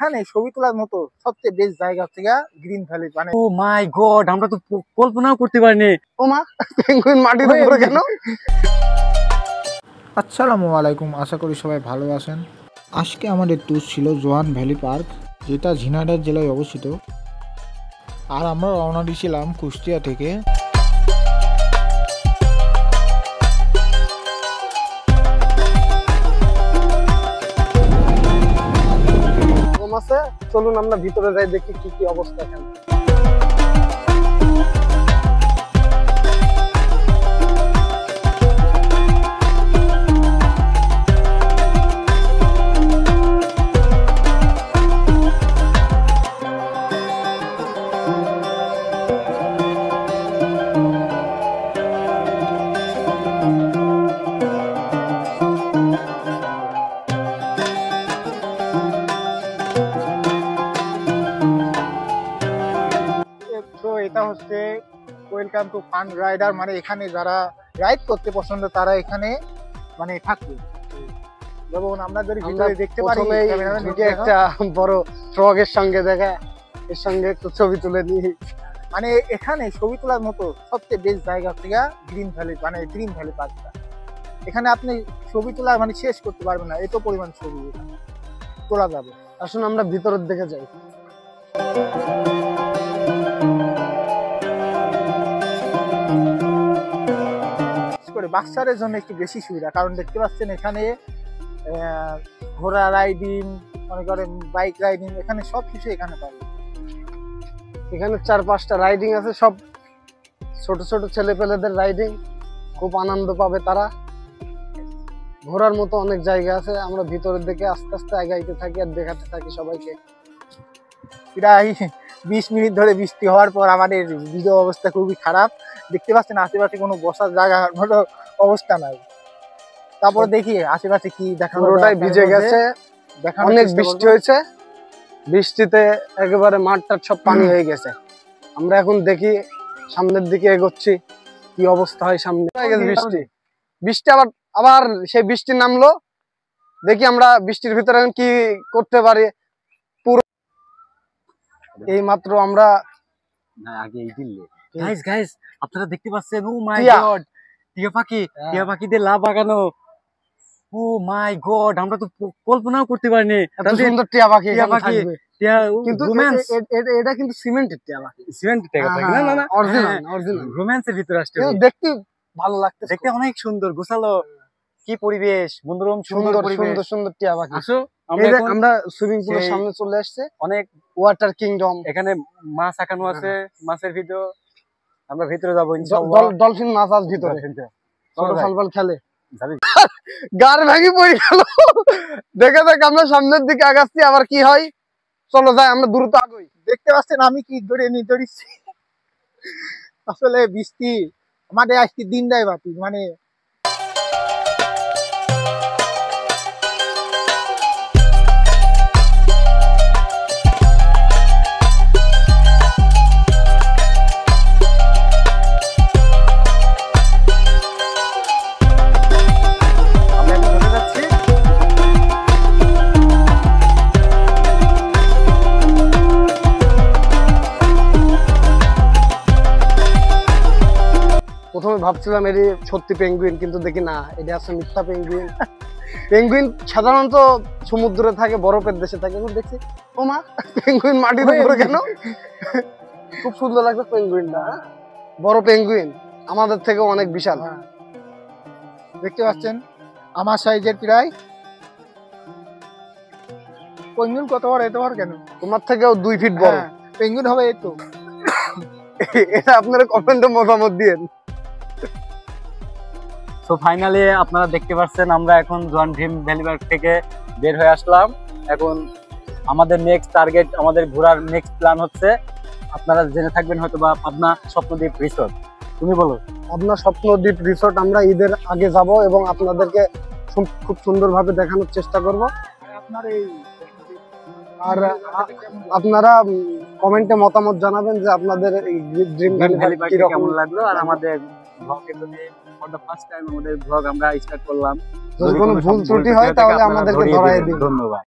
এখানে ছবি তোলার মতো সবচেয়ে বেস্ট জায়গা হচ্ছে গ্রিন ভ্যালি। মানে ও মাই গড, আমরা তো কল্পনাও করতে পারিনি। ও মা, পেঙ্গুইন মাটির উপরে কেন? আসসালামু আলাইকুম, আশা করি সবাই ভালো আছেন। আজকে আমাদের ট্যুর ছিল জোয়ান ভ্যালি পার্ক, যেটা ঝিনাইদহ জেলায় অবস্থিত। আর আমরা রওনা দিয়েছিলাম কুষ্টিয়া থেকে। চলুন আমরা ভিতরে যাই, দেখি কি কি অবস্থা এখানে। এটা হচ্ছে ওয়েলকাম টু ফান রাইডার, মানে এখানে যারা রাইড করতে পছন্দ তারা এখানে মানে থাকবে। যেমন আমরা যদি ভিতরে দেখতে পারি, একটা বড় ট্রাকের সঙ্গে দেখা, এর সঙ্গে একটু ছবি তুলে নিই। মানে এখানে ছবি তোলার মতো সবচেয়ে বেস্ট জায়গা হচ্ছে গ্রিন ভ্যালি, মানে গ্রিন ভ্যালি পার্কটা। এখানে আপনি ছবি তোলা মানে শেষ করতে পারবেন না, এত পরিমাণ ছবি এখানে তোলা যাবে। আসুন আমরা ভিতরের দিকে যাই। বাচ্চাদের জন্য একটু বেশি সুবিধা, কারণ দেখতে পাচ্ছেন এখানে ঘোড়া রাইডিং, মনে করেন বাইক রাইডিং, এখানে সব কিছু এখানে পাবে। এখানে 4-5টা রাইডিং আছে, সব ছোট ছোট ছেলে পেলেদের রাইডিং, খুব আনন্দ পাবে তারা। ঘোরার মতো অনেক জায়গা আছে। আমরা ভিতরের দিকে আস্তে আস্তে আগাইতে থাকি আর দেখাতে থাকি সবাইকে। প্রায় 20 মিনিট ধরে বৃষ্টি হওয়ার পর আমাদের ভিডিও অবস্থা খুবই খারাপ। দেখতে পাচ্ছেন আশেপাশে কোনো বসার জায়গার মতো অবস্থা নাই। তারপর দেখি আশেপাশে কি দেখানো, পুরোটাই ভিজে গেছে, অনেক বৃষ্টি হয়েছে। বৃষ্টিতে একেবারে মাঠটার সব পানি হয়ে গেছে। আমরা এখন দেখি সামনের দিকে এগোচ্ছি, কি অবস্থা হয় সামনে। বৃষ্টি বৃষ্টি আবার সেই বৃষ্টি নামলো। দেখি আমরা বৃষ্টির ভিতরে কি করতে পারি। পুরো এই মাত্র আমরা আগে এই দিল্লি গাইস আপনারা দেখতে পাচ্ছেন, ও মাই গড, টিয়া পাখিদের লাভ বাগানো। ও মাই গড, আমরা তো কল্পনাও করতে পারিনি এত সুন্দর টিয়া পাখি থাকবে। কিন্তু এটা কিন্তু সিমেন্টের টিয়া পাখি, সিমেন্টের টিয়া পাখি না, না অরিজিনাল রোম্যান্সের ভিতরে আসছে। দেখতে ভালো লাগছে, দেখতে অনেক সুন্দর গোছালো। কি পরিবেশ, মনোরম সুন্দর সুন্দর সুন্দর টিয়া পাখি। আসো আমরা সুইমিং পুলের সামনে চলে আসছে, অনেক ওয়াটার কিংডম। এখানে মাছ আঁকানো আছে, মাছের ভিডিও। আমরা ভিতরে যাবো ইনশাআল্লাহ। ডলফিন মাছ আছে ভিতরে, ছোট ফলফল খেলে। গার ভাঙি পড়ে গেল। দেখা যাক, আমরা সামনের দিকে আগাচ্ছি, আবার কি হয়। চলো যাই, আমরা দ্রুত আগাই। দেখতে পাচ্ছেন আমি কি দৌড়িয়েছি। আসলে বৃষ্টি আমাদের আজকে দিনটাই বাতি, মানে প্রথমে ভাবছিলাম এটি সত্যি পেঙ্গুইন, কিন্তু দেখি না, এটা আছে মিথ্যা পেঙ্গুইন। পেঙ্গুইন সাধারণত সমুদ্রে থাকে, বরফের দেশে থাকে। দেখছি ও মা, পেঙ্গুইন মাটির উপরে কেন? খুব সুন্দর লাগছে পেঙ্গুইনটা, বড় পেঙ্গুইন, আমাদের থেকে অনেক বিশাল। দেখতে পাচ্ছেন আমার সাইজের প্রায়। পেঙ্গুইন কত বড়, এত বড় কেন? তোমার থেকেও 2 ফিট বড় পেঙ্গুইন হবে এই তো। এটা আপনারা কমেন্টে মতামত দিয়েন। তো ফাইনালি আপনারা দেখতে পাচ্ছেন আমরা এখন জোয়ান ভ্যালি পার্ক থেকে বের হয়ে আসলাম। এখন আমাদের নেক্সট টার্গেট, আমাদের ঘোরার নেক্সট প্ল্যান হচ্ছে, আপনারা জেনে থাকবেন হয়তো বা, পাবনা স্বপ্নদ্বীপ রিসোর্ট। তুমি বলো। পাবনা স্বপ্নদ্বীপ রিসোর্ট আমরা ঈদের আগে যাব এবং আপনাদেরকে খুব সুন্দরভাবে দেখানোর চেষ্টা করব। আর আপনারা কমেন্টে মতামত জানাবেন যে আপনাদের ড্রিম ভ্যালি পার্ক কেমন লাগলো। আর আমাদের ব্লগে যদি ফর দ্য ফার্স্ট টাইম আমাদের ব্লগ আমরা স্টার্ট করলাম, যদি কোনো ভুল ত্রুটি হয় তাহলে আমাদেরকে ধরায় দিন। ধন্যবাদ।